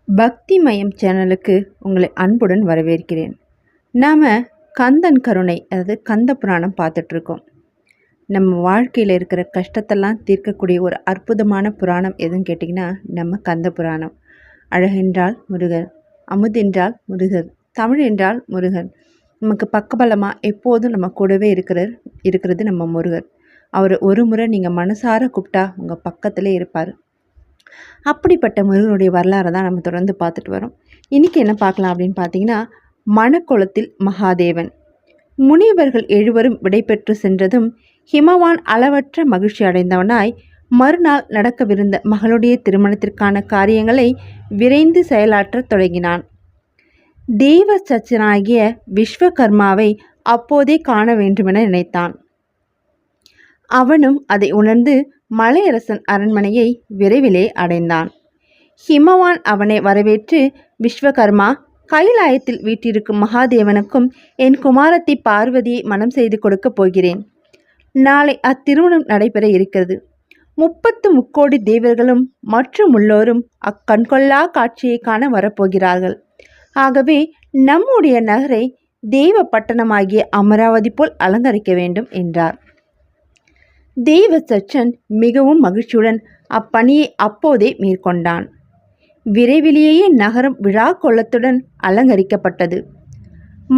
பக்தி மயம் சேனலுக்கு உங்களை அன்புடன் வரவேற்கிறேன். நாம் கந்தன் கருணை, அதாவது கந்த புராணம் பார்த்துட்ருக்கோம். நம்ம வாழ்க்கையில் இருக்கிற கஷ்டத்தெல்லாம் தீர்க்கக்கூடிய ஒரு அற்புதமான புராணம் எதுன்னு கேட்டிங்கன்னா நம்ம கந்த புராணம். அழகென்றால் முருகர், அமுதென்றால் முருகர், தமிழ் என்றால் முருகன். நமக்கு பக்கபலமாக எப்போதும் நம்ம கூடவே இருக்கிறது நம்ம முருகர். அவர் ஒரு முறை நீங்கள் மனசார கூப்பிட்டா உங்கள் பக்கத்திலே இருப்பார். அப்படிப்பட்ட முருகனுடைய வரலாறை தான் நம்ம தொடர்ந்து பார்த்துட்டு வரோம். இன்றைக்கி என்ன பார்க்கலாம் அப்படின்னு பார்த்தீங்கன்னா, மணக்குளத்தில் மகாதேவன். முனிவர்கள் 7வரும் விடைபெற்று சென்றதும் ஹிமவான் அளவற்ற மகிழ்ச்சி அடைந்தவனாய் மறுநாள் நடக்கவிருந்த மகளுடைய திருமணத்திற்கான காரியங்களை விரைந்து செயலாற்றத் தொடங்கினான். தெய்வ சச்சனாகிய விஸ்வகர்மாவை அப்போதே காண வேண்டுமென நினைத்தான். அவனும் அதை உணர்ந்து மலையரசன் அரண்மனையை விரைவிலே அடைந்தான். ஹிமவான் அவனை வரவேற்று, விஸ்வகர்மா, கைலாயத்தில் வீட்டிருக்கும் மகாதேவனுக்கும் என் குமாரத்தி பார்வதியை மனம் செய்து கொடுக்கப் போகிறேன். நாளை அத்திருமணம் நடைபெற இருக்கிறது. 30 முக்கோடி தேவர்களும் மற்றும் உள்ளோரும் அக்கண்கொள்ளா காட்சியை காண வரப்போகிறார்கள். ஆகவே நம்முடைய நகரை தெய்வ பட்டணமாகிய அமராவதி போல் அலங்கரிக்க வேண்டும் என்றார். தெய்வ சச்சன் மிகவும் மகிழ்ச்சியுடன் அப்பணியை அப்போதே மேற்கொண்டான். விரைவிலேயே நகரம் விழா கோலத்துடன் அலங்கரிக்கப்பட்டது.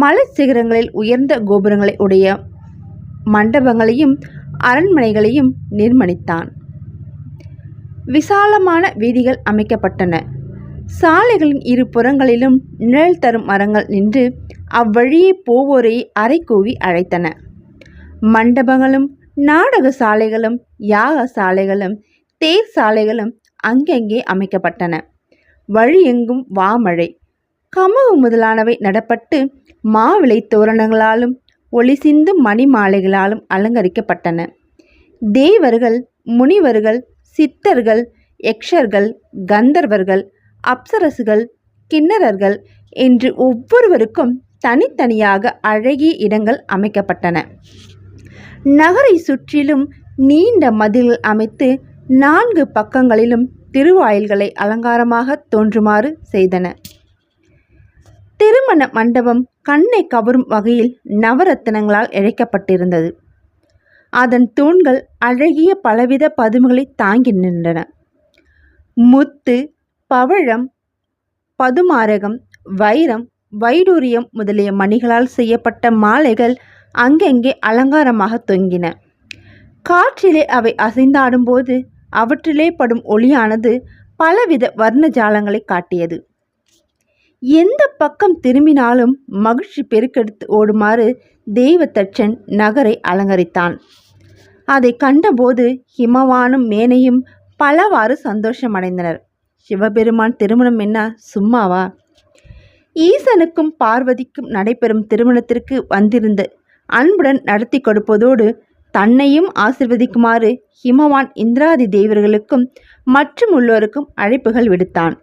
மலை சிகரங்களில் உயர்ந்த கோபுரங்களை உடைய மண்டபங்களையும் அரண்மனைகளையும் நிர்மாணித்தான். விசாலமான வீதிகள் அமைக்கப்பட்டன. சாலைகளின் இரு புறங்களிலும் நிழல் தரும் மரங்கள் நின்று அவ்வழியே போவோரை அரைக்கூவி அழைத்தன. மண்டபங்களும் நாடக சாலைகளும் யாக சாலைகளும் தேர் சாலைகளும் அங்கங்கே அமைக்கப்பட்டன. வழியெங்கும் வாமழை, கமுகு முதலானவை நடப்பட்டு மாவிளை தோரணங்களாலும் ஒளி சிந்தும் மணி மாலைகளாலும் அலங்கரிக்கப்பட்டன. தேவர்கள், முனிவர்கள், சித்தர்கள், யக்ஷர்கள், கந்தர்வர்கள், அப்சரசுகள், கிண்ணறர்கள் என்று ஒவ்வொருவருக்கும் தனித்தனியாக அழகிய இடங்கள் அமைக்கப்பட்டன. நகரை சுற்றிலும் நீண்ட மதில்கள் அமைத்து 4 பக்கங்களிலும் திருவாயில்களை அலங்காரமாக தோன்றுமாறு செய்தன. திருமண மண்டபம் கண்ணை கவரும் வகையில் நவரத்தினங்களால் இழைக்கப்பட்டிருந்தது. அதன் தூண்கள் அழகிய பலவித பதுமைகளை தாங்கி நின்றன. முத்து, பவழம், பதுமாரகம், வைரம், வைடூரியம் முதலிய மணிகளால் செய்யப்பட்ட மாலைகள் அங்கங்கே அலங்காரமாக தொங்கின. காற்றிலே அவை அசைந்தாடும்போது அவற்றிலே படும் ஒளியானது பலவித வர்ண ஜாலங்களை காட்டியது. எந்த பக்கம் திரும்பினாலும் மகிழ்ச்சி பெருக்கெடுத்து ஓடுமாறு தெய்வதச்சன் நகரை அலங்கரித்தான். அதை கண்டபோது ஹிமவானும் மேனையும் பலவாறு சந்தோஷமடைந்தனர். சிவபெருமான் திருமணம் என்ன சும்மாவா? ஈசனுக்கும் பார்வதிக்கும் நடைபெறும் திருமணத்திற்கு வந்திருந்த அன்புடன் நடத்தி கொடுப்பதோடு தன்னையும் ஆசிர்வதிக்குமாறு ஹிமவான் இந்திராதி தேவர்களுக்கும் மற்றும் உள்ளோருக்கும் அழைப்புகள் விடுத்தான்.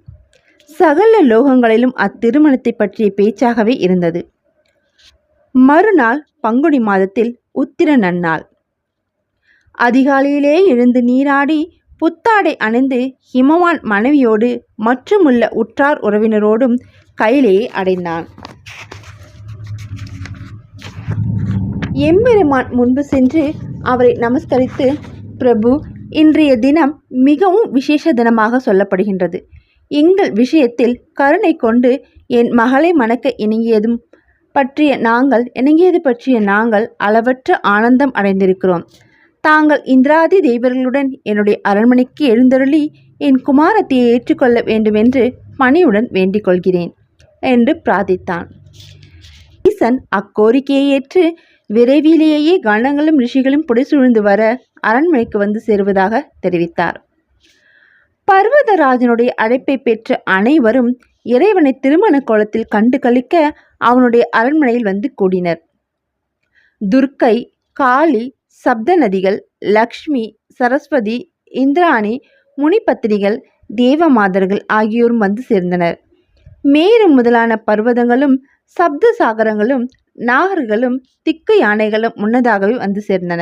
சகல லோகங்களிலும் அத்திருமணத்தை பற்றிய பேச்சாகவே இருந்தது. மறுநாள் பங்குனி மாதத்தில் உத்திர நன்னாள். அதிகாலையிலே எழுந்து நீராடி புத்தாடை அணிந்து ஹிமவான் மனைவியோடு மற்றுமுள்ள உற்றார் உறவினரோடும் கையிலேயே அடைந்தான். எம்பெருமான் முன்பு சென்று அவரை நமஸ்கரித்து, பிரபு, இன்றைய தினம் மிகவும் விசேஷ தினமாக சொல்லப்படுகின்றது. எங்கள் விஷயத்தில் கருணை கொண்டு என் மகளை மணக்க இணங்கியது பற்றிய நாங்கள் அளவற்ற ஆனந்தம் அடைந்திருக்கிறோம். தாங்கள் இந்திராதி தேவர்களுடன் என்னுடைய அரண்மனைக்கு எழுந்தருளி என் குமாரத்தியை ஏற்றுக்கொள்ள வேண்டுமென்று பணியுடன் வேண்டிக் கொள்கிறேன் என்று பிரார்த்தித்தான். ஈசன் அக்கோரிக்கையை ஏற்று விரைவிலேயே கணங்களும் ரிஷிகளும் புடைசூழ்ந்து வர அரண்மனைக்கு வந்து சேருவதாக தெரிவித்தார். பர்வதராஜனுடைய அழைப்பை பெற்ற அனைவரும் இறைவனை திருமண கோலத்தில் கண்டு கழிக்க அவனுடைய அரண்மனையில் வந்து கூடினர். துர்க்கை, காளி, சப்த நதிகள், லக்ஷ்மி, சரஸ்வதி, இந்திராணி, முனிபத்திரிகள், தேவமாதர்கள் ஆகியோரும் வந்து சேர்ந்தனர். மேரு முதலான பர்வதங்களும் சப்த சாகரங்களும் நாகர்களும் திக்கு யானைகளும் முன்னதாகவே வந்து சேர்ந்தன.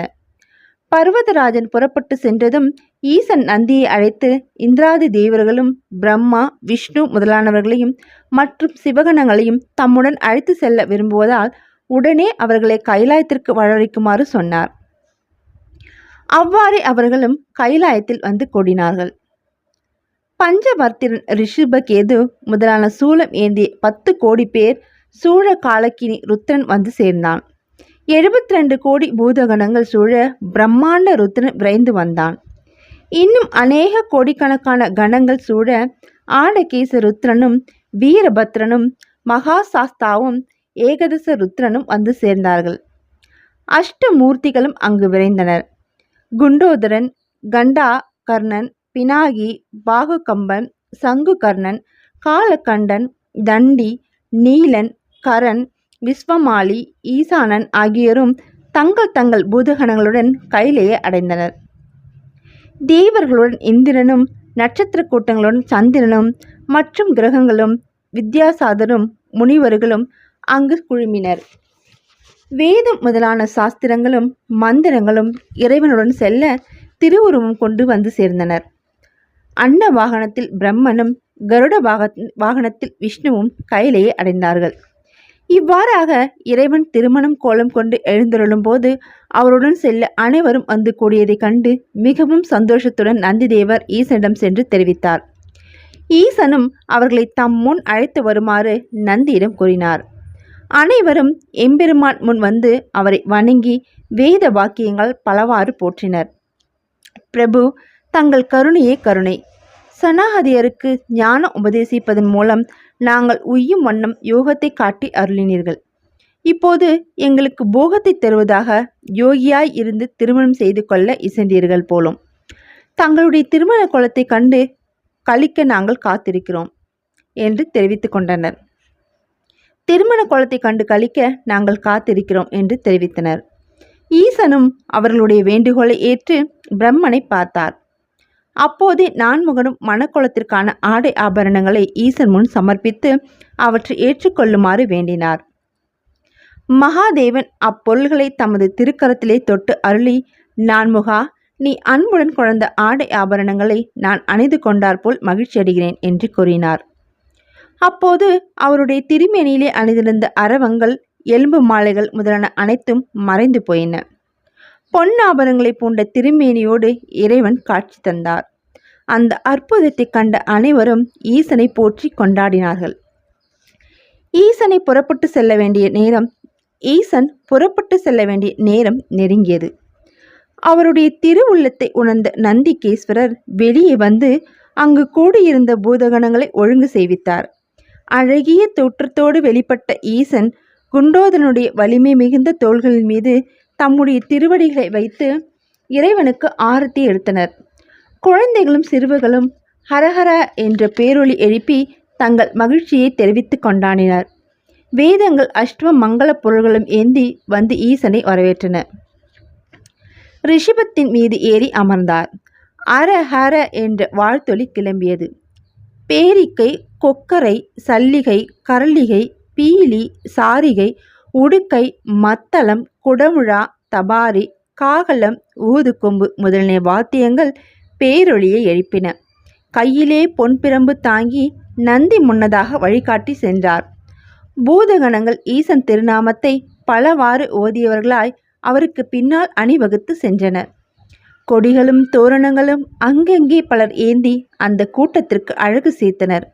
பர்வதராஜன் புறப்பட்டு சென்றதும் ஈசன் நந்தியை அழைத்து இந்திராதி தேவர்களும் பிரம்மா விஷ்ணு முதலானவர்களையும் மற்றும் சிவகணங்களையும் தம்முடன் அழைத்து செல்ல விரும்புவதால் உடனே அவர்களை கைலாயத்திற்கு வரவழைக்குமாறு சொன்னார். அவ்வாறே அவர்களும் கைலாயத்தில் வந்து கூடினார்கள். பஞ்சவர்த்திரன் ரிஷிபகேது முதலான சூலம் ஏந்திய 10 கோடி பேர் சூழ காலக்கினி ருத்ரன் வந்து சேர்ந்தான். 72 கோடி பூதகணங்கள் சூழ பிரம்மாண்ட ருத்ரன் விரைந்து வந்தான். இன்னும் அநேக கோடிக்கணக்கான கணங்கள் சூழ ஆடகேச ருத்ரனும் வீரபத்ரனும் மகாசாஸ்தாவும் ஏகதச ருத்ரனும் வந்து சேர்ந்தார்கள். அஷ்டமூர்த்திகளும் அங்கு விரைந்தனர். குண்டோதரன், கண்டாகர்ணன், பினாகி, பாகுகம்பன், சங்குகர்ணன், காலகண்டன், தண்டி, நீலன், கரன், விஸ்வமாலி, ஈசானன் ஆகியோரும் தங்கள் தங்கள் பூதகணங்களுடன் கையிலேயே அடைந்தனர். தேவர்களுடன் இந்திரனும் நட்சத்திர கூட்டங்களுடன் சந்திரனும் மற்றும் கிரகங்களும் வித்யாசாதரும் முனிவர்களும் அங்கு குழுமினர். வேதம் முதலான சாஸ்திரங்களும் மந்திரங்களும் இறைவனுடன் செல்ல திருவுருவம் கொண்டு வந்து சேர்ந்தனர். அன்ன வாகனத்தில் பிரம்மனும் கருட வாகனத்தில் விஷ்ணுவும் கையிலேயே அடைந்தார்கள். இவ்வாறாக இறைவன் திருமணம் கோலம் கொண்டு எழுந்தருளும் போது அவருடன் செல்ல அனைவரும் வந்து கூடியதைக் கண்டு மிகவும் சந்தோஷத்துடன் நந்திதேவர் ஈசனிடம் சென்று தெரிவித்தார். ஈசனும் அவர்களை தம் முன் அழைத்து வருமாறு நந்தியிடம் கூறினார். அனைவரும் எம்பெருமான் முன் வந்து அவரை வணங்கி வேத வாக்கியங்கள் பலவாறு போற்றினர். பிரபு, தங்கள் கருணையே கருணை. சனாகதியருக்கு ஞானம் உபதேசிப்பதன் மூலம் நாங்கள் உய்யும் வண்ணம் யோகத்தை காட்டி அருளினீர்கள். இப்போது எங்களுக்கு போகத்தை தருவதாக யோகியாய் இருந்து திருமணம் செய்து கொள்ள இசைந்தீர்கள் போலும். தங்களுடைய திருமண கோலத்தை கண்டு கழிக்க நாங்கள் காத்திருக்கிறோம் என்று தெரிவித்து கொண்டனர். திருமண கோலத்தை கண்டு கழிக்க நாங்கள் காத்திருக்கிறோம் என்று தெரிவித்தனர். ஈசனும் அவர்களுடைய வேண்டுகோளை ஏற்று பிரம்மனை பார்த்தார். அப்போதே நான்முகனும் மணக்கோலத்திற்கான ஆடை ஆபரணங்களை ஈசன் முன் சமர்ப்பித்து அவற்றை ஏற்றுக்கொள்ளுமாறு வேண்டினார். மகாதேவன் அப்பொருள்களை தமது திருக்கரத்திலே தொட்டு அருளி, நான்முகா, நீ அன்புடன் கொண்ட ஆடை ஆபரணங்களை நான் அணிந்து கொண்டாற்போல் மகிழ்ச்சியடைகிறேன் என்று கூறினார். அப்போது அவருடைய திருமேனியிலே அணிந்திருந்த அரவங்கள், எலும்பு மாலைகள் முதலான அனைத்தும் மறைந்து போயின. பொன்னாபரங்களை பூண்ட திருமேனியோடு இறைவன் காட்சி தந்தார். அந்த அற்புதத்தை கண்ட அனைவரும் ஈசனை போற்றி கொண்டாடினார்கள். ஈசன் புறப்பட்டு செல்ல வேண்டிய நேரம் நெருங்கியது. அவருடைய திருவுள்ளத்தை உணர்ந்த நந்திகேஸ்வரர் வெளியே வந்து அங்கு கூடியிருந்த பூதகணங்களை ஒழுங்கு செய்வித்தார். அழகிய தோற்றத்தோடு வெளிப்பட்ட ஈசன் குண்டோதரனுடைய வலிமை மிகுந்த தோள்களின் மீது தம்முடைய திருவடிகளை வைத்து இறைவனுக்கு ஆரத்தி எடுத்தனர். குழந்தைகளும் சிறுவர்களும் ஹரஹர என்ற பேரொலி எழுப்பி தங்கள் மகிழ்ச்சியை தெரிவித்து கொண்டாடினர். வேதங்கள் அஷ்டம மங்கள பொருள்களும் ஏந்தி வந்து ஈசனை வரவேற்றன. ரிஷபத்தின் மீது ஏறி அமர்ந்தார். அர ஹர என்ற வாழ்த்தொலி கிளம்பியது. பேரிக்கை, கொக்கரை, சல்லிகை, கரளிகை, பீலி, சாரிகை, உடுக்கை, மத்தளம், குடமுழா, தபாரி, காகலம், ஊதுகொம்பு முதலிய வாத்தியங்கள் பேரொளியை எழுப்பின. கையிலே பொன்பிரம்பு தாங்கி நந்தி முன்னதாக வழிகாட்டி சென்றார். பூதகணங்கள் ஈசன் திருநாமத்தை பலவாறு ஓதியவர்களாய் அவருக்கு பின்னால் அணிவகுத்து சென்றனர். கொடிகளும் தோரணங்களும் அங்கங்கே பலர் ஏந்தி அந்த கூட்டத்திற்கு அழகு சேர்த்தனர்.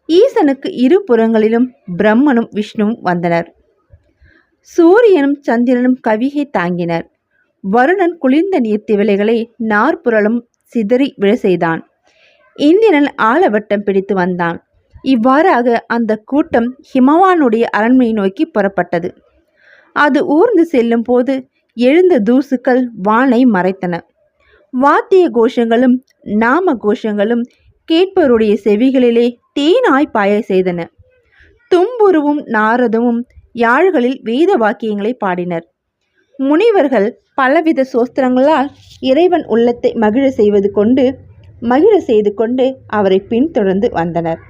ஈசனுக்கு இரு புறங்களிலும் பிரம்மனும் விஷ்ணுவும் வந்தனர். சூரியனும் சந்திரனும் கவிகை தாங்கினர். வருணன் குளிர்ந்த நீர்த்திவலைகளை நாற்புறலும் சிதறி விழ செய்தான். இந்திரன் ஆலவட்டம் பிடித்து வந்தான். இவ்வாறாக அந்த கூட்டம் ஹிமவானுடைய அரண்மனை நோக்கி புறப்பட்டது. அது ஊர்ந்து செல்லும் போது எழுந்த தூசுக்கள் வானை மறைத்தன. வாத்திய கோஷங்களும் நாம கோஷங்களும் கேட்பவருடைய செவிகளிலே தேனாய் பாய செய்தன. தும்புருவும் நாரதமும் யாழ்களில் வேத வாக்கியங்களை பாடினர். முனிவர்கள் பலவித சோஸ்திரங்களால் இறைவன் உள்ளத்தை மகிழ செய்து கொண்டு அவரை பின்தொடர்ந்து வந்தனர்.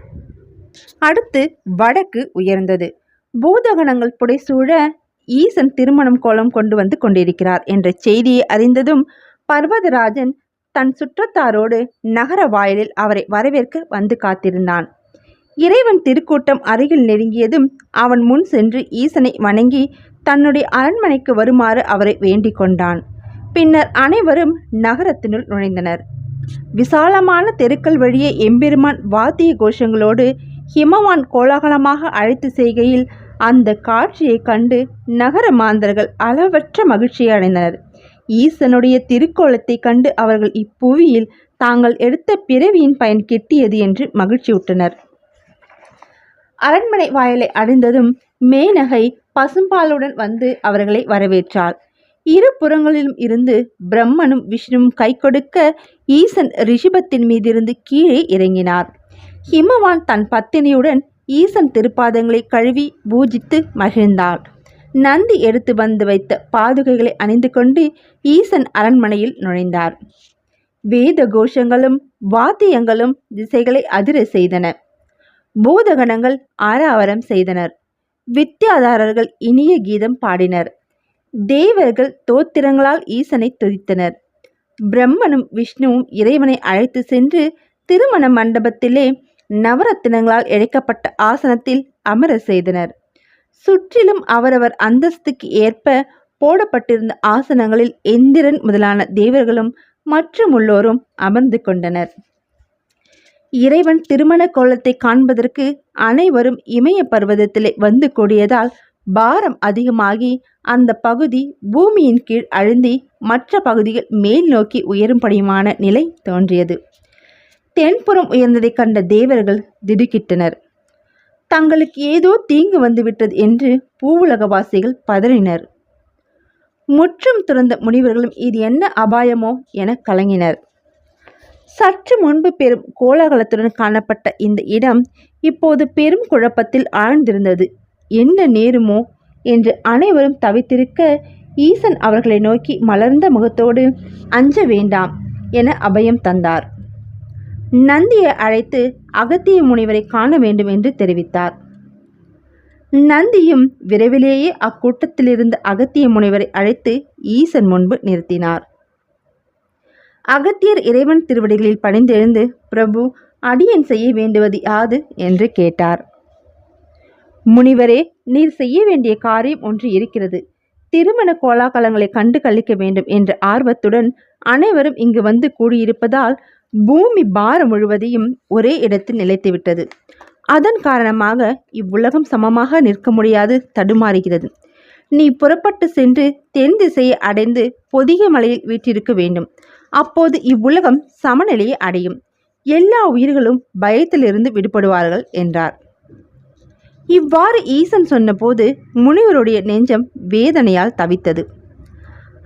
அடுத்து வடக்கு உயர்ந்தது. பூதகணங்கள் புடைசூழ ஈசன் திருமணம் கோலம் கொண்டு வந்து கொண்டிருக்கிறார் என்ற செய்தியை அறிந்ததும் பர்வதராஜன் தன் சுற்றத்தாரோடு நகர வாயிலில் அவரை வரவேற்க வந்து காத்திருந்தான். இறைவன் திருக்கூட்டம் அருகில் நெருங்கியதும் அவன் முன் சென்று ஈசனை வணங்கி தன்னுடைய அரண்மனைக்கு வருமாறு அவரை வேண்டிக் கொண்டான். பின்னர் அனைவரும் நகரத்தினுள் நுழைந்தனர். விசாலமான தெருக்கள் வழியே எம்பெருமான் வாத்திய கோஷங்களோடு ஹிமவான் கோலாகலமாக அழைத்து செய்கையில் அந்த காட்சியை கண்டு நகர மாந்தர்கள் அளவற்ற மகிழ்ச்சியை அடைந்தனர். ஈசனுடைய திருக்கோலத்தை கண்டு அவர்கள் இப்புவியில் தாங்கள் எடுத்த பிறவியின் பயன் கிட்டியது என்று மகிழ்ச்சியுற்றனர். அரண்மனை வாயிலை அடைந்ததும் மேனகை பசும்பாலுடன் வந்து அவர்களை வரவேற்றாள். இரு புறங்களிலும் இருந்து பிரம்மனும் விஷ்ணுவும் கை கொடுக்க ஈசன் ரிஷபத்தின் மீதிருந்து கீழே இறங்கினார். ஹிமவான் தன் பத்தினியுடன் ஈசன் திருப்பாதங்களை கழுவி பூஜித்து மகிழ்ந்தாள். நந்தி எடுத்து வந்து வைத்த பாதுகைகளை அணிந்து கொண்டு ஈசன் அரண்மனையில் நுழைந்தார். வேத கோஷங்களும் வாத்தியங்களும் திசைகளை அதிர செய்தன. பூதகணங்கள் ஆரவாரம் செய்தனர். வித்யாதாரர்கள் இனிய கீதம் பாடினர். தேவர்கள் தோத்திரங்களால் ஈசனை துதித்தனர். பிரம்மனும் விஷ்ணுவும் இறைவனை அழைத்து சென்று திருமண மண்டபத்திலே நவரத்தினங்களால் இழைக்கப்பட்ட ஆசனத்தில் அமர செய்தனர். சுற்றிலும் அவரவர் அந்தஸ்துக்கு ஏற்ப போடப்பட்டிருந்த ஆசனங்களில் இந்திரன் முதலான தேவர்களும் மற்றுமுள்ளோரும் அமர்ந்து கொண்டனர். இறைவன் திருமண கோலத்தை காண்பதற்கு அனைவரும் இமய பர்வதத்திலே வந்து கூடியதால் பாரம் அதிகமாகி அந்த பகுதி பூமியின் கீழ் அழுந்தி மற்ற பகுதிகள் மேல் நோக்கி உயரும்படியுமான நிலை தோன்றியது. தென்புறம் உயர்ந்ததை கண்ட தேவர்கள் திடுக்கிட்டனர். தங்களுக்கு ஏதோ தீங்கு வந்துவிட்டது என்று பூவுலகவாசிகள் பதறினர். முற்றும் துறந்த முனிவர்களும் இது என்ன அபாயமோ என கலங்கினர். சற்று முன்பு பெரும் கோலாகலத்துடன் காணப்பட்ட இந்த இடம் இப்போது பெரும் குழப்பத்தில் ஆழ்ந்திருந்தது. என்ன நேருமோ என்று அனைவரும் தவித்திருக்க ஈசன் அவர்களை நோக்கி மலர்ந்த முகத்தோடு அஞ்ச வேண்டாம் என அபயம் தந்தார். நந்தியை அழைத்து அகத்திய முனிவரை காண வேண்டும் என்று தெரிவித்தார். நந்தியும் விரைவிலேயே அக்கூட்டத்திலிருந்து அகத்திய முனிவரை அழைத்து ஈசன் முன்பு நிறுத்தினார். அகத்தியர் இறைவன் திருவடிகளில் பணிந்தெழுந்து, பிரபு, அடியேன் செய்ய வேண்டுவது யாது என்று கேட்டார். முனிவரே, நீர் செய்ய வேண்டிய காரியம் ஒன்று இருக்கிறது. திருமண கோலாகலங்களை கண்டு கழிக்க வேண்டும் என்ற ஆர்வத்துடன் அனைவரும் இங்கு வந்து கூடியிருப்பதால் பூமி பாரம் முழுவதையும் ஒரே இடத்தில் நிலைத்துவிட்டது. அதன் காரணமாக இவ்வுலகம் சமமாக நிற்க முடியாது தடுமாறுகிறது. நீ புறப்பட்டு சென்று தென் திசையை அடைந்து பொதிகை மலையில் வீற்றிருக்க வேண்டும். அப்போது இவ்வுலகம் சமநிலையை அடையும். எல்லா உயிர்களும் பயத்திலிருந்து விடுபடுவார்கள் என்றார். இவ்வாறு ஈசன் சொன்னபோது முனிவருடைய நெஞ்சம் வேதனையால் தவித்தது.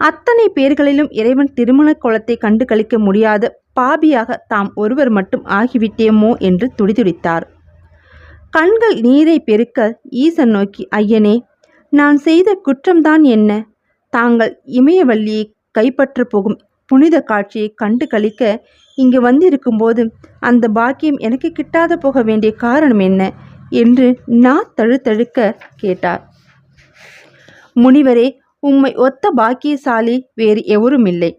அத்தனை பேர்களிலும் இறைவன் திருமண கோலத்தை கண்டு கழிக்க முடியாத பாபியாக தாம் ஒருவர் மட்டும் ஆகிவிட்டேமோ என்று துடிதுடித்தார். கண்கள் நீரை பெருக்க ஈசன் நோக்கி, ஐயனே, நான் செய்த குற்றம்தான் என்ன? தாங்கள் இமயவல்லியை கைப்பற்ற போகும் புனித காட்சியை கண்டு கழிக்க இங்கு வந்திருக்கும்போது அந்த பாக்கியம் எனக்கு கிட்டாத போக வேண்டிய காரணம் என்ன என்று தழுத்தழுக்க கேட்டார். முனிவரே, உம்மை ஒத்த பாக்கியசாலி வேறு எவரும் இல்லை.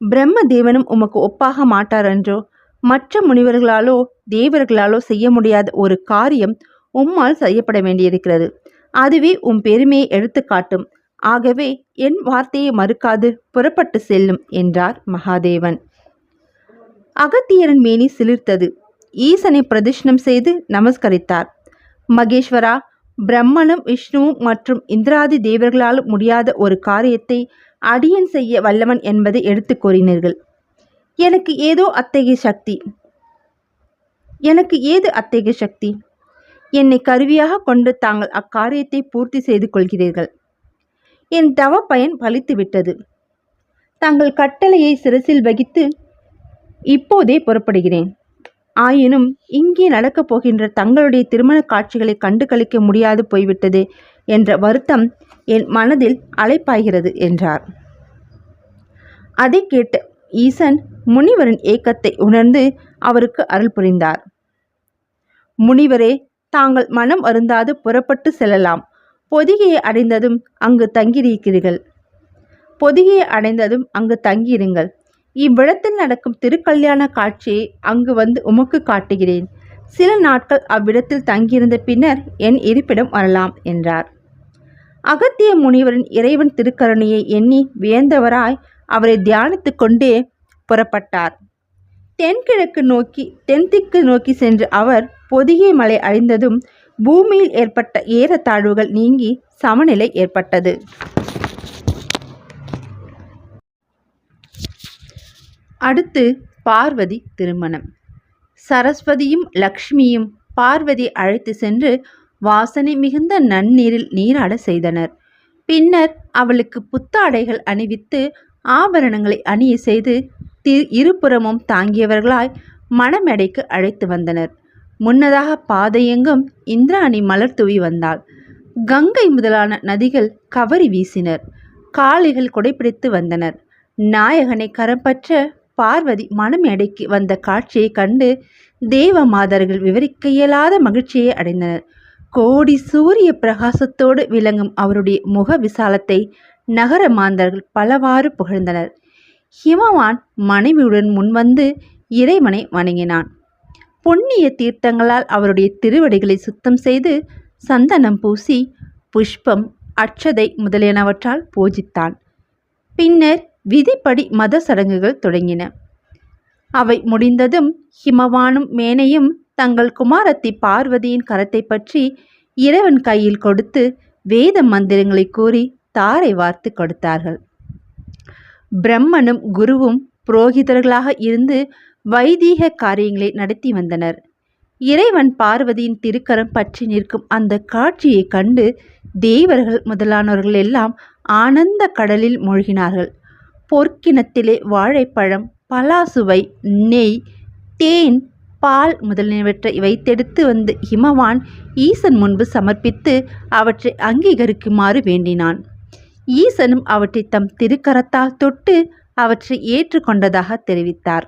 பிரம்ம தேவனும் உமக்கு ஒப்பாக மாட்டாரென்றோ? மற்ற முனிவர்களாலோ தேவர்களாலோ செய்ய முடியாத ஒரு காரியம் உம்மால் செய்யப்பட வேண்டியிருக்கிறது. அதுவே உம் பெருமையை எடுத்து காட்டும். ஆகவே என் வார்த்தையை மறுக்காது புறப்பட்டு செல்லும் என்றார் மகாதேவன். அகத்தியரின் மேனி சிலிர்த்தது. ஈசனை பிரதிஷ்னம் செய்து நமஸ்கரித்தார். மகேஸ்வரா, பிரம்மனும் விஷ்ணுவும் மற்றும் இந்திராதி தேவர்களாலும் முடியாத ஒரு காரியத்தை அடியன் செய்ய வல்லவன் என்பதை எடுத்து கூறினீர்கள். எனக்கு ஏது அத்தகைய சக்தி? என்னை கருவியாக கொண்டு தாங்கள் அக்காரியத்தை பூர்த்தி செய்து கொள்கிறீர்கள். என் தவ பயன் பலித்து விட்டது. தங்கள் கட்டளையை சிரசில் வகித்து இப்போதே புறப்படுகிறேன். ஆயினும் இங்கே நடக்கப் போகின்ற தங்களுடைய திருமண காட்சிகளை கண்டு கழிக்க முடியாது போய்விட்டது என்ற வருத்தம் என் மனதில் அலைப்பாய்கிறது என்றார். அதை கேட்ட ஈசன் முனிவரின் ஏக்கத்தை உணர்ந்து அவருக்கு அருள் புரிந்தார். முனிவரே, தாங்கள் மனம் அருந்தாது புறப்பட்டு செல்லலாம். பொதிகையை அடைந்ததும் அங்கு தங்கியிருங்கள். இவ்விடத்தில் நடக்கும் திருக்கல்யாண காட்சியை அங்கு வந்து உமக்கு காட்டுகிறேன். சில நாட்கள் அவ்விடத்தில் தங்கியிருந்த பின்னர் என் இருப்பிடம் வரலாம் என்றார். அகத்திய முனிவரின் இறைவன் திருக்கருணையை எண்ணி வியந்தவராய் அவரை தியானித்து கொண்டே புறப்பட்டார். தென்திக்கு நோக்கி சென்று அவர் பொதிகை மலை அடைந்ததும் பூமியில் ஏற்பட்ட ஏற்றத்தாழ்வுகள் நீங்கி சமநிலை ஏற்பட்டது. அடுத்து பார்வதி திருமணம். சரஸ்வதியும் லக்ஷ்மியும் பார்வதி அழைத்து சென்று வாசனை மிகுந்த நன்னீரில் நீராட செய்தனர். பின்னர் அவளுக்கு புத்தாடைகள் அணிவித்து ஆபரணங்களை அணிய செய்து இருபுறமும் தாங்கியவர்களாய் மணமேடைக்கு அழைத்து வந்தனர். முன்னதாக பாதையெங்கும் இந்திராணி மலர் தூவி வந்தாள். கங்கை முதலான நதிகள் கவரி வீசினர். காளைகள் கொடைப்பிடித்து வந்தனர். நாயகனை கரம்பற்ற பார்வதி மணமேடைக்கு வந்த காட்சியை கண்டு தேவ மாதர்கள் விவரிக்க இயலாத மகிழ்ச்சியை அடைந்தனர். கோடி சூரிய பிரகாசத்தோடு விளங்கும் அவருடைய முக விசாலத்தை நகர மாந்தர்கள் பலவாறு புகழ்ந்தனர். ஹிமவான் மனைவியுடன் முன்வந்து இறைவனை வணங்கினான். புண்ணிய தீர்த்தங்களால் அவருடைய திருவடிகளை சுத்தம் செய்து சந்தனம் பூசி புஷ்பம் அட்சதை முதலியனவற்றால் பூஜித்தான். பின்னர் விதிப்படி மத சடங்குகள் தொடங்கின. அவை முடிந்ததும் ஹிமவானும் மேனையும் தங்கள் குமாரத்தி பார்வதியின் கரத்தை பற்றி இறைவன் கையில் கொடுத்து வேத மந்திரங்களை கூறி தாரை வார்த்து கொடுத்தார்கள். பிரம்மனும் குருவும் புரோகிதர்களாக இருந்து வைதீக காரியங்களை நடத்தி வந்தனர். இறைவன் பார்வதியின் திருக்கரம் பற்றி நிற்கும் அந்த காட்சியை கண்டு தேவர்கள் முதலானவர்கள் எல்லாம் ஆனந்த கடலில் மூழ்கினார்கள். பொற்கிணத்திலே வாழைப்பழம், பலாசுவை, நெய், தேன், பால் முதலியவற்றை வைத்தெடுத்து வந்து ஹிமவான் ஈசன் முன்பு சமர்ப்பித்து அவற்றை அங்கீகரிக்குமாறு வேண்டினான். ஈசனும் அவற்றை தம் திருக்கரத்தால் தொட்டு அவற்றை ஏற்றுக்கொண்டதாக தெரிவித்தார்.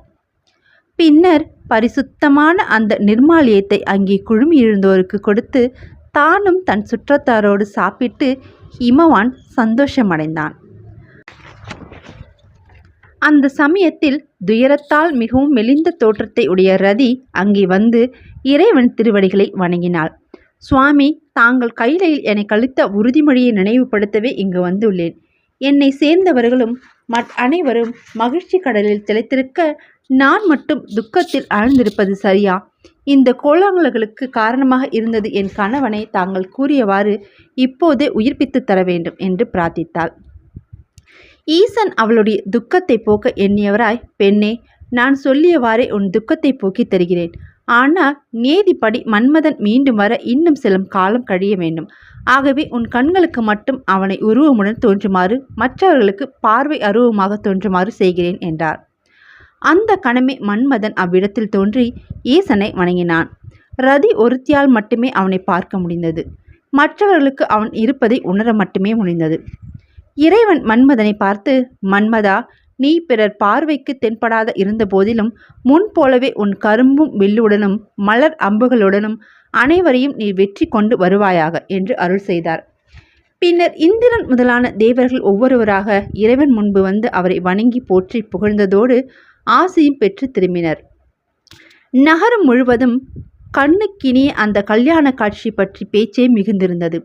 பின்னர் பரிசுத்தமான அந்த நிர்மாலியத்தை அங்கே குழுமியிருந்தோருக்கு கொடுத்து தானும் தன் சுற்றத்தாரோடு சாப்பிட்டு ஹிமவான் சந்தோஷமடைந்தான். அந்த சமயத்தில் துயரத்தால் மிகவும் மெலிந்த தோற்றத்தை உடைய ரதி அங்கே வந்து இறைவன் திருவடிகளை வணங்கினாள். சுவாமி, தாங்கள் கைலையில் என்னை கழித்த உறுதிமொழியை நினைவுபடுத்தவே இங்கு வந்துள்ளேன். என்னை சேர்ந்தவர்களும் அனைவரும் மகிழ்ச்சி கடலில் திளைத்திருக்க நான் மட்டும் துக்கத்தில் ஆழ்ந்திருப்பது சரியா? இந்த கோலாகலங்களுக்கு காரணமாக இருந்தது என் கணவனை தாங்கள் கூறியவாறு இப்போதே உயிர்ப்பித்து தர வேண்டும் என்று பிரார்த்தித்தாள். ஈசன் அவளுடைய துக்கத்தை போக்க எண்ணியவராய், பெண்ணே, நான் சொல்லியவாறே உன் துக்கத்தை போக்கி தருகிறேன். ஆனால் நேதிப்படி மன்மதன் மீண்டும் வர இன்னும் சில காலம் கழிய வேண்டும். ஆகவே உன் கண்களுக்கு மட்டும் அவனை உருவமுடன் தோன்றுமாறு, மற்றவர்களுக்கு பார்வை அருவமாக தோன்றுமாறு செய்கிறேன் என்றார். அந்த கணமே மன்மதன் அவ்விடத்தில் தோன்றி ஈசனை வணங்கினான். ரதி ஒருத்தியால் மட்டுமே அவனை பார்க்க முடிந்தது. மற்றவர்களுக்கு அவன் இருப்பதை உணர மட்டுமே முடிந்தது. இறைவன் மன்மதனை பார்த்து, மன்மதா, நீ பிறர் பார்வைக்கு தென்படாத இருந்த போதிலும் முன்போலவே உன் கரும்பும் வில்லுடனும் மலர் அம்புகளுடனும் அனைவரையும் நீ வெற்றி கொண்டு வருவாயாக என்று அருள் செய்தார். பின்னர் இந்திரன் முதலான தேவர்கள் ஒவ்வொருவராக இறைவன் முன்பு வந்து அவரை வணங்கி போற்றி புகழ்ந்ததோடு ஆசையும் பெற்று திரும்பினர். நகரம் முழுவதும் கண்ணுக்கினிய அந்த கல்யாண காட்சி பற்றி பேச்சே மிகுந்திருந்தது.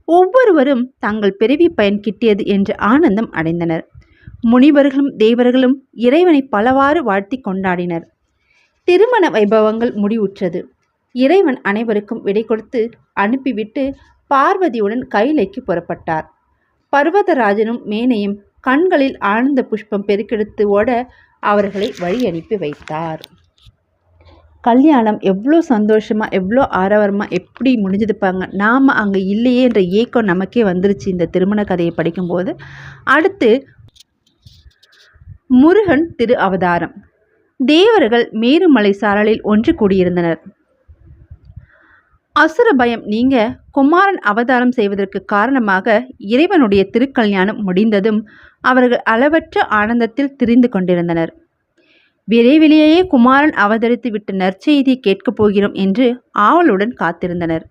ஒவ்வொருவரும் தங்கள் பிறவி பயன் கிட்டியது என்று ஆனந்தம் அடைந்தனர். முனிவர்களும் தேவர்களும் இறைவனை பலவாறு வாழ்த்தி கொண்டாடினர். திருமண வைபவங்கள் முடிவுற்றது. இறைவன் அனைவருக்கும் விடை கொடுத்து அனுப்பிவிட்டு பார்வதியுடன் கைலைக்கு புறப்பட்டார். பர்வதராஜனும் மேனையும் கண்களில் ஆனந்த புஷ்பம் பெருக்கெடுத்து ஓட அவர்களை வழி அனுப்பி வைத்தார். கல்யாணம் எவ்வளோ சந்தோஷமாக, எவ்வளோ ஆரவாரமாக எப்படி முடிஞ்சிருப்பாங்க. நாம் அங்கே இல்லையே என்ற ஏக்கம் நமக்கே வந்துருச்சு இந்த திருமண கதையை படிக்கும்போது. அடுத்து முருகன் திரு அவதாரம். தேவர்கள் மேருமலை சாரலில் ஒன்று கூடியிருந்தனர். அசுர பயம் நீங்க குமாரன் அவதாரம் செய்வதற்கு காரணமாக இறைவனுடைய திருக்கல்யாணம் முடிந்ததும் அவர்கள் அளவற்ற ஆனந்தத்தில் திரிந்து கொண்டிருந்தனர். விரைவிலேயே குமாரன் அவதரித்து விட்ட நற்செய்தியை கேட்கப் போகிறோம் என்று ஆவலுடன் காத்திருந்தனர்.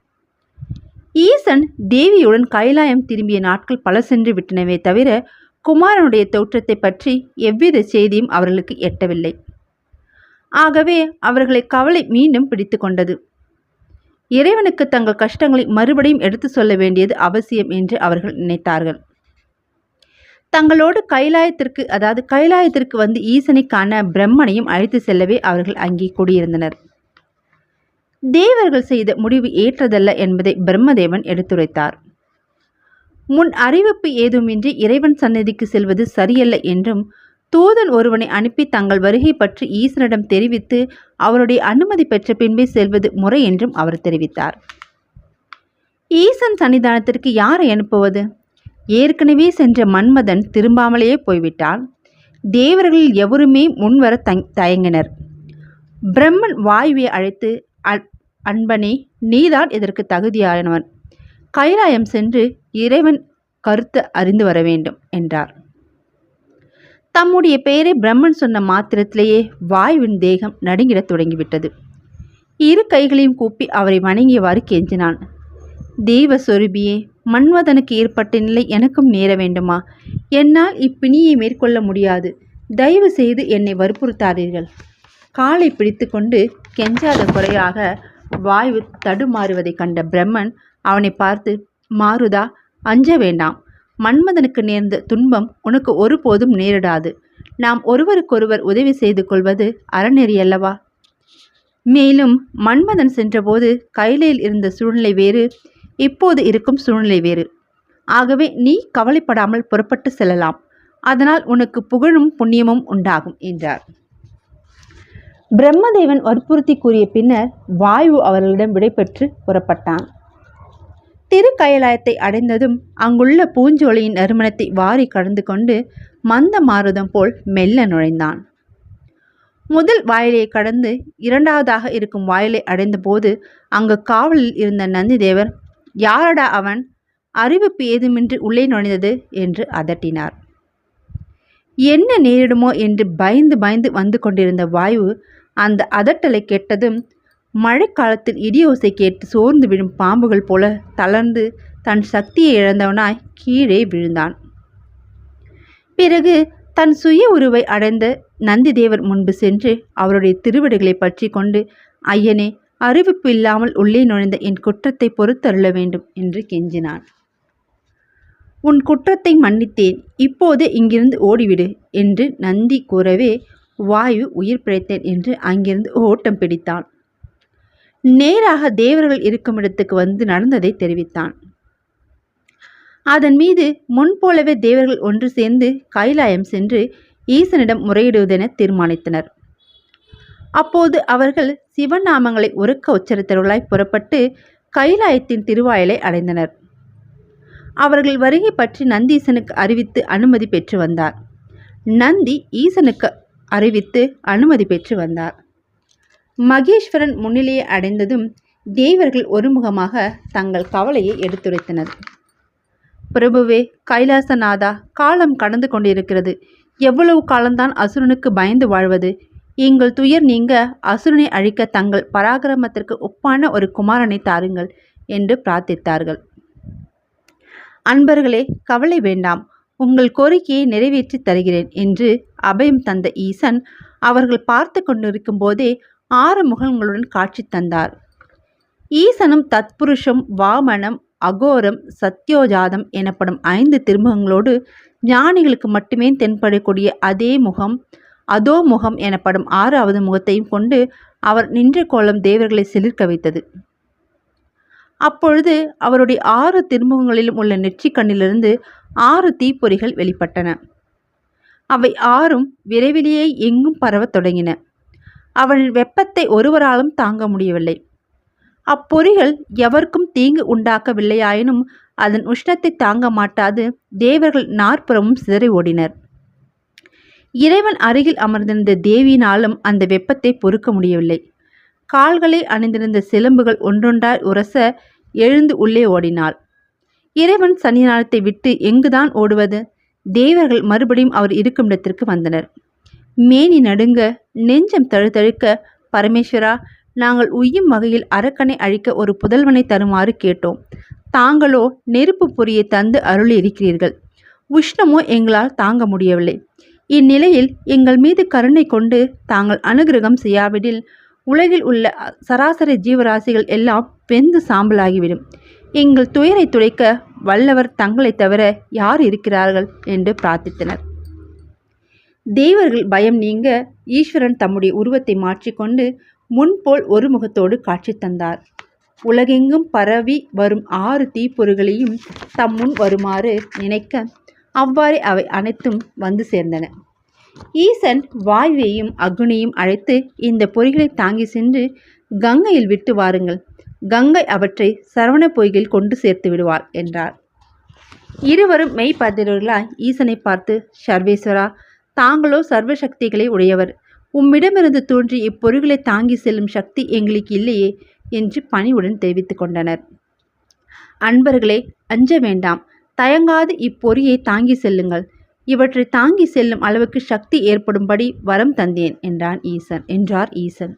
ஈசன் தேவியுடன் கைலாயம் திரும்பிய நாட்கள் பல சென்று விட்டனவே தவிர குமாரனுடைய தோற்றத்தை பற்றி எவ்வித செய்தியும் அவர்களுக்கு எட்டவில்லை. ஆகவே அவர்களை கவலை மீண்டும் பிடித்து கொண்டது. இறைவனுக்கு தங்கள் கஷ்டங்களை மறுபடியும் எடுத்து சொல்ல வேண்டியது அவசியம் என்று அவர்கள் நினைத்தார்கள். தங்களோடு கைலாயத்திற்கு வந்து ஈசனை காண பிரம்மனையும் அழைத்து செல்லவே அவர்கள் அங்கே கூடியிருந்தனர். தேவர்கள் செய்த முடிவு ஏற்றதல்ல என்பதை பிரம்மதேவன் எடுத்துரைத்தார். முன் அறிவிப்பு ஏதுமின்றி இறைவன் சன்னதிக்கு செல்வது சரியல்ல என்றும், தூதன் ஒருவனை அனுப்பி தங்கள் வருகை பற்றி ஈசனிடம் தெரிவித்து அவருடைய அனுமதி பெற்ற பின்பே செல்வது முறை என்றும் அவர் தெரிவித்தார். ஈசன் சன்னிதானத்திற்கு யாரை அனுப்புவது? ஏற்கனவே சென்ற மன்மதன் திரும்பாமலேயே போய்விட்டான். தேவர்களில் எவருமே முன்வர தயங்கினர். பிரம்மன் வாயுவை அழைத்து, அன்பனே, நீதான் இதற்கு தகுதியானவன். கைலாயம் சென்று இறைவன் கருத்து அறிந்து வர வேண்டும் என்றார். தம்முடைய பெயரை பிரம்மன் சொன்ன மாத்திரத்திலேயே வாயுவின் தேகம் நடுங்கிடத் தொடங்கிவிட்டது. இரு கைகளையும் கூப்பி அவரை வணங்கியவாறு கெஞ்சினான். தெய்வ சொரூபியே, மன்மதனுக்கு ஏற்பட்ட நிலை எனக்கும் நேர வேண்டுமா? என்னால் இப்பிணியை மேற்கொள்ள முடியாது. தயவு செய்து என்னை வற்புறுத்தாதீர்கள். காலை பிடித்து கொண்டு கெஞ்சாத குறையாக வாயு தடுமாறுவதை கண்ட பிரம்மன் அவனை பார்த்து, மாருதா, அஞ்ச வேண்டாம். மன்மதனுக்கு நேர்ந்த துன்பம் உனக்கு ஒருபோதும் நேரிடாது. நாம் ஒருவருக்கொருவர் உதவி செய்து கொள்வது அறநெறியல்லவா? மேலும் மன்மதன் சென்றபோது கைலையில் இருந்த சூழ்நிலை வேறு, இப்போது இருக்கும் சூழ்நிலை வேறு. ஆகவே நீ கவலைப்படாமல் புறப்பட்டு செல்லலாம். அதனால் உனக்கு புகழும் புண்ணியமும் உண்டாகும் என்றார். பிரம்மதேவன் வற்புறுத்தி கூறிய பின்னர் வாயு அவர்களிடம் விடைபெற்று புறப்பட்டான். திருக்கயலாயத்தை அடைந்ததும் அங்குள்ள பூஞ்சோலையின் நறுமணத்தை வாரி கடந்து கொண்டு மந்த மாருதம் போல் மெல்ல நுழைந்தான். முதல் வாயிலை கடந்து இரண்டாவதாக இருக்கும் வாயிலை அடைந்த போது அங்கு காவலில் இருந்த நந்தி தேவர், யாரடா அவன்? அறிவிப்பு ஏதுமின்றி உள்ளே நுழைந்தது என்று அதட்டினார். என்ன நேரிடுமோ என்று பயந்து பயந்து வந்து கொண்டிருந்த வாயு அந்த அதட்டலை கேட்டதும் மழைக்காலத்தில் இடியோசை கேட்டு சோர்ந்து விழும் பாம்புகள் போல தளர்ந்து தன் சக்தியை இழந்தவனாய் கீழே விழுந்தான். பிறகு தன் சுய உருவை அடைந்த நந்தி தேவர் முன்பு சென்று அவருடைய திருவடிகளை பற்றி கொண்டு, ஐயனே, அறிவிப்பு இல்லாமல் உள்ளே நுழைந்த என் குற்றத்தை பொறுத்தருள வேண்டும் என்று கெஞ்சினான். உன் குற்றத்தை மன்னித்தேன், இப்போது இங்கிருந்து ஓடிவிடு என்று நந்தி கூறவே வாயு உயிர் பிழைத்தேன் என்று அங்கிருந்து ஓட்டம் பிடித்தான். நேராக தேவர்கள் இருக்கும் இடத்துக்கு வந்து நடந்ததை தெரிவித்தான். அதன் மீது முன்போலவே தேவர்கள் ஒன்று சேர்ந்து கைலாயம் சென்று ஈசனிடம் முறையிடுவதென தீர்மானித்தனர். அப்போது அவர்கள் சிவநாமங்களை உரக்க உச்சரித்தவர்களாய் புறப்பட்டு கைலாயத்தின் திருவாயிலை அடைந்தனர். அவர்கள் வருகை பற்றி நந்தீசனுக்கு அறிவித்து அனுமதி பெற்று வந்தார். நந்தி ஈசனுக்கு அறிவித்து அனுமதி பெற்று வந்தார். மகேஸ்வரன் முன்னிலையை அடைந்ததும் தேவர்கள் ஒருமுகமாக தங்கள் கவலையை எடுத்துரைத்தனர். பிரபுவே, கைலாசநாதா, காலம் கடந்து கொண்டிருக்கிறது. எவ்வளவு காலம்தான் அசுரனுக்கு பயந்து வாழ்வது? எங்கள் துயர் நீங்க அசுரனை அழிக்க தங்கள் பராக்கிரமத்திற்கு ஒப்பான ஒரு குமாரனை தாருங்கள் என்று பிரார்த்தித்தார்கள். அன்பர்களே, கவலை வேண்டாம், உங்கள் கோரிக்கையை நிறைவேற்றி தருகிறேன் என்று அபயம் தந்த ஈசன் அவர்கள் பார்த்து கொண்டிருக்கும் போதே 6 முகங்களுடன் காட்சி தந்தார். ஈசனும் தத்புருஷம், வாமனம், அகோரம், சத்யோஜாதம் எனப்படும் 5 திருமுகங்களோடு ஞானிகளுக்கு மட்டுமே தென்படக்கூடிய அதே முகம், அதோ முகம் எனப்படும் 6வது முகத்தையும் கொண்டு அவர் நின்ற கோலம் தேவர்களை சிலிர்க்க வைத்தது. அப்பொழுது அவருடைய 6 திருமுகங்களிலும் உள்ள நெற்றிக்கண்ணிலிருந்து 6 தீப்பொறிகள் வெளிப்பட்டன. அவை 6ம் விரைவிலேயே எங்கும் பரவத் தொடங்கின. அவனின் வெப்பத்தை ஒருவராலும் தாங்க முடியவில்லை. அப்பொறிகள் எவருக்கும் தீங்கு உண்டாக்கவில்லையாயினும் அதன் உஷ்ணத்தை தாங்க மாட்டாது தேவர்கள் நாற்புறமும் சிதறி ஓடினர். இறைவன் அருகில் அமர்ந்திருந்த தேவியினாலும் அந்த வெப்பத்தை பொறுக்க முடியவில்லை. கால்களை அணிந்திருந்த சிலம்புகள் ஒன்றொன்றாய் உரச எழுந்து உள்ளே ஓடினாள். இறைவன் சன்னிதானத்தை விட்டு எங்குதான் ஓடுவது? தேவர்கள் மறுபடியும் அவர் இருக்கும் இடத்திற்கு வந்தனர். மேனி நடுங்க, நெஞ்சம் தழுதழுக்க, பரமேஸ்வரா, நாங்கள் உய்யும் வகையில் அரக்கனை அழிக்க ஒரு புதல்வனை தருமாறு கேட்டோம். தாங்களோ நெருப்பு பொறியை தந்து அருளி இருக்கிறீர்கள். உஷ்ணமோ எங்களால் தாங்க முடியவில்லை. இந்நிலையில் எங்கள் மீது கருணை கொண்டு தாங்கள் அனுகிரகம் செய்யாவிடில் உலகில் உள்ள சராசரி ஜீவராசிகள் எல்லாம் வெந்து சாம்பலாகிவிடும். எங்கள் துயரை துடைக்க வல்லவர் தங்களை தவிர யார் இருக்கிறார்கள் என்று பிரார்த்தித்தனர். தேவர்கள் பயம் நீங்க ஈஸ்வரன் தம்முடைய உருவத்தை மாற்றிக்கொண்டு முன்போல் ஒரு முகத்தோடு காட்சி தந்தார். உலகெங்கும் பரவி வரும் 6 தீப்பொறிகளையும் தம் முன் வருமாறு நினைக்க அவ்வாறே அவை அனைத்தும் வந்து சேர்ந்தன. ஈசன் வாயுவையும் அக்னியையும் அழைத்து, இந்த பொறிகளை தாங்கி சென்று கங்கையில் விட்டு வாருங்கள். கங்கை அவற்றை சரவண பொய்கையில் கொண்டு சேர்த்து விடுவாள் என்றார். இருவரும் மெய்ப்பதிரர்களாய் ஈசனை பார்த்து, சர்வேஸ்வரா, தாங்களோ சர்வ சக்திகளை உடையவர். உம்மிடமிருந்து தோன்றி இப்பொருள்களை தாங்கி செல்லும் சக்தி எங்களுக்கு இல்லையே என்று பணிவுடன் தெரிவித்துக் கொண்டனர். அன்பர்களே, அஞ்ச வேண்டாம். தயங்காது இப்பொறியை தாங்கி செல்லுங்கள். இவற்றை தாங்கி செல்லும் அளவுக்கு சக்தி ஏற்படும்படி வரம் தந்தேன் என்றார் ஈசன்.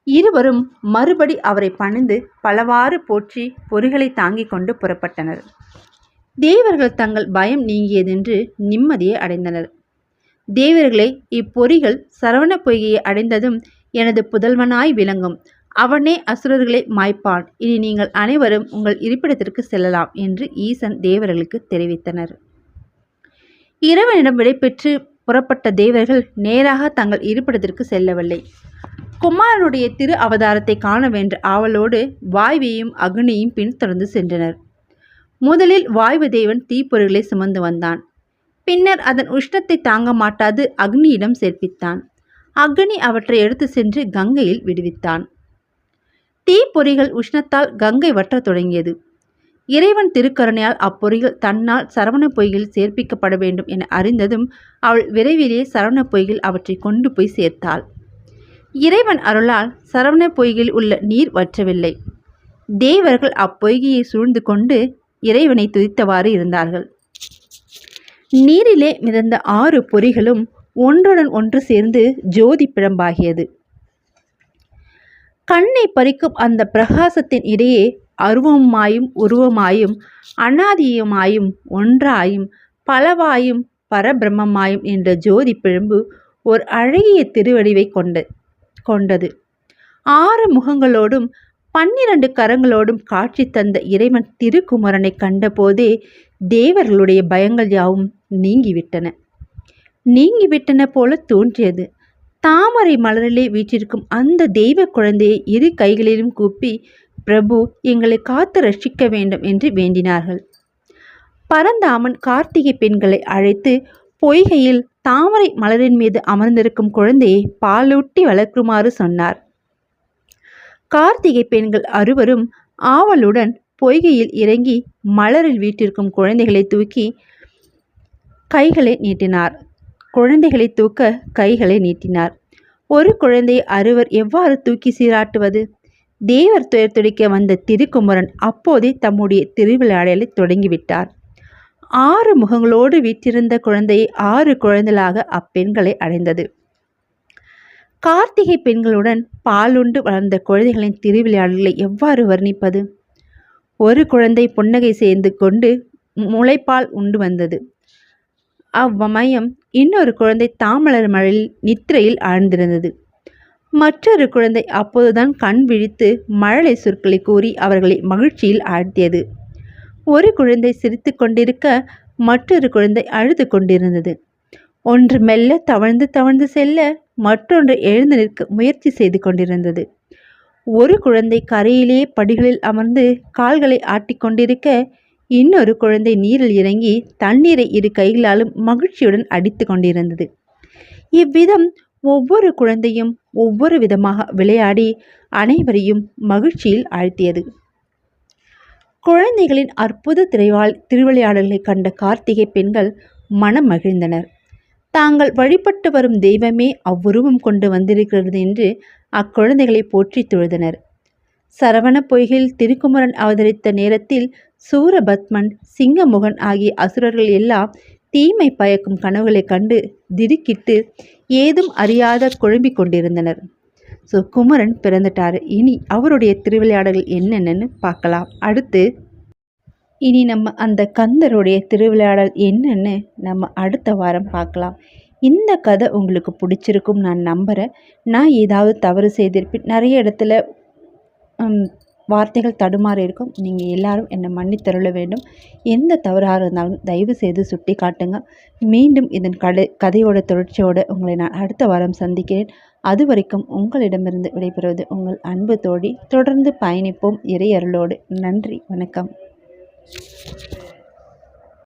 இருவரும் மறுபடி அவரை பணிந்து பலவாறு போற்றி பொறிகளை தாங்கிக் கொண்டு புறப்பட்டனர். தேவர்கள் தங்கள் பயம் நீங்கியதென்று நிம்மதியை அடைந்தனர். தேவர்களே, இப்பொறிகள் சரவண பொய்கையை அடைந்ததும் எனது புதல்வனாய் விளங்கும். அவனே அசுரர்களை மாய்ப்பான். இனி நீங்கள் அனைவரும் உங்கள் இருப்பிடத்திற்கு செல்லலாம் என்று ஈசன் தேவர்களுக்கு தெரிவித்தனர். இறைவனிடம் விடைபெற்று புறப்பட்ட தேவர்கள் நேராக தங்கள் இருப்பிடத்திற்கு செல்லவில்லை. குமாரனுடைய திரு அவதாரத்தை காண வேண்ட ஆவலோடு வாயுவையும் அக்னியையும் பின்தொடர்ந்து சென்றனர். முதலில் வாயு தேவன் தீப்பொறிகளை சுமந்து வந்தான். பின்னர் அதன் உஷ்ணத்தை தாங்க மாட்டாது அக்னியிடம் சேர்ப்பித்தான். அக்னி அவற்றை எடுத்து சென்று கங்கையில் விடுவித்தான். தீப்பொறிகள் உஷ்ணத்தால் கங்கை வற்றத் தொடங்கியது. இறைவன் திருக்கருணையால் அப்பொறிகள் தன்னால் சரவண பொய்கையில் சேர்ப்பிக்கப்பட வேண்டும் என அறிந்ததும் அவள் விரைவிலேயே சரவண பொய்கையில் அவற்றை கொண்டு போய் சேர்த்தாள். இறைவன் அருளால் சரவண பொய்கையில் உள்ள நீர் வற்றவில்லை. தேவர்கள் அப்பொய்கையை சூழ்ந்து கொண்டு இறைவனை துதித்தவாறு இருந்தார்கள். நீரிலே மிதந்த 6 பொறிகளும் ஒன்றுடன் ஒன்று சேர்ந்து ஜோதி பிழம்பாகியது. கண்ணை பறிக்கும் அந்த பிரகாசத்தின் இடையே அருவமாயும் உருவமாயும் அனாதியுமாயும் ஒன்றாயும் பலவாயும் பரபிரம்மமாயும் என்ற ஜோதி பிழம்பு ஒரு அழகிய திருவடிவை கொண்டது. 6 முகங்களோடும் 12 கரங்களோடும் காட்சி தந்த இறைவன் திருக்குமரனை கண்டபோதே தேவர்களுடைய பயங்கள் யாவும் நீங்கிவிட்டன போல தோன்றியது. தாமரை மலரிலே வீற்றிருக்கும் அந்த தெய்வ குழந்தையை 2 கைகளிலும் கூப்பி, பிரபு, எங்களை காத்து ரட்சிக்க வேண்டும் என்று வேண்டினார்கள். பரந்தாமன் கார்த்திகை பெண்களை அழைத்து பொய்கையில் தாமரை மலரின் மீது அமர்ந்திருக்கும் குழந்தையை பாலூட்டி வளர்க்குமாறு சொன்னார். கார்த்திகை பெண்கள் 6வரும் ஆவலுடன் பொய்கையில் இறங்கி மலரில் வீட்டிற்கும் குழந்தைகளை தூக்கி கைகளை நீட்டினார். ஒரு குழந்தையை 6வர் எவ்வாறு தூக்கி சீராட்டுவது? தேவர் துயர் துடைக்க வந்த திருக்குமரன் அப்போதே தம்முடைய திருவிளையாடலை தொடங்கிவிட்டார். 6 முகங்களோடு வீற்றிருந்த குழந்தையை 6 குழந்தைகளாக அப்பெண்களை அடைந்தது. கார்த்திகை பெண்களுடன் பாலுண்டு வளர்ந்த குழந்தைகளின் திருவிளையாடல்களை எவ்வாறு வர்ணிப்பது? ஒரு குழந்தை புன்னகை சேர்ந்து கொண்டு முளைப்பால் உண்டு வந்தது. அவ்வமயம் இன்னொரு குழந்தை தாமலர் மழையில் நித்திரையில் ஆழ்ந்திருந்தது. மற்றொரு குழந்தை அப்போதுதான் கண் விழித்து மழலை சொற்களை கூறி அவர்களை மகிழ்ச்சியில் ஆழ்த்தியது. ஒரு குழந்தை சிரித்து கொண்டிருக்க மற்றொரு குழந்தை அழுது கொண்டிருந்தது. ஒன்று மெல்ல தவழ்ந்து செல்ல மற்றொன்று எழுந்து நிற்க முயற்சி செய்து கொண்டிருந்தது. ஒரு குழந்தை கரையிலே படிகளில் அமர்ந்து கால்களை ஆட்டிக்கொண்டிருக்க இன்னொரு குழந்தை நீரில் இறங்கி தண்ணீரை 2 கைகளாலும் மகிழ்ச்சியுடன் அடித்து கொண்டிருந்தது. இவ்விதம் ஒவ்வொரு குழந்தையும் ஒவ்வொரு விதமாக விளையாடி அனைவரையும் மகிழ்ச்சியில் ஆழ்த்தியது. குழந்தைகளின் அற்புத திருவிளையாடல்களை கண்ட கார்த்திகை பெண்கள் மனம் மகிழ்ந்தனர். தாங்கள் வழிபட்டு வரும் தெய்வமே அவ்வுருவம் கொண்டு வந்திருக்கிறது என்று அக்குழந்தைகளை போற்றி தொழுதனர். சரவண பொய்கையில் திருக்குமரன் அவதரித்த நேரத்தில் சூரபத்மன், சிங்கமுகன் ஆகிய அசுரர்கள் எல்லாம் தீமை பயக்கும் கனவுகளை கண்டு திடுக்கிட்டு ஏதும் அறியாத குழம்பிக் கொண்டிருந்தனர். குமரன் பிறந்துட்டாரு. இனி அவருடைய திருவிளையாடல்கள் என்னென்னு பார்க்கலாம். அடுத்து இனி நம்ம அந்த கந்தருடைய திருவிளையாடல் என்னன்னு நம்ம அடுத்த வாரம் பார்க்கலாம். இந்த கதை உங்களுக்கு பிடிச்சிருக்கும் நான் நம்புகிறேன். நான் ஏதாவது தவறு செய்திருப்பேன், நிறைய இடத்துல வார்த்தைகள் தடுமாறி இருக்கும். நீங்கள் எல்லாரும் என்னை மன்னித்தருள வேண்டும். எந்த தவறாக இருந்தாலும் தயவு செய்து சுட்டி காட்டுங்க. மீண்டும் இதன் கதையோட தொடர்ச்சியோடு உங்களை நான் அடுத்த வாரம் சந்திக்கிறேன். அது வரைக்கும் உங்களிடமிருந்து விடைபெறுவது உங்கள் அன்பு தோழி. தொடர்ந்து பயணிப்போம் இறை அருளோடு. நன்றி, வணக்கம்.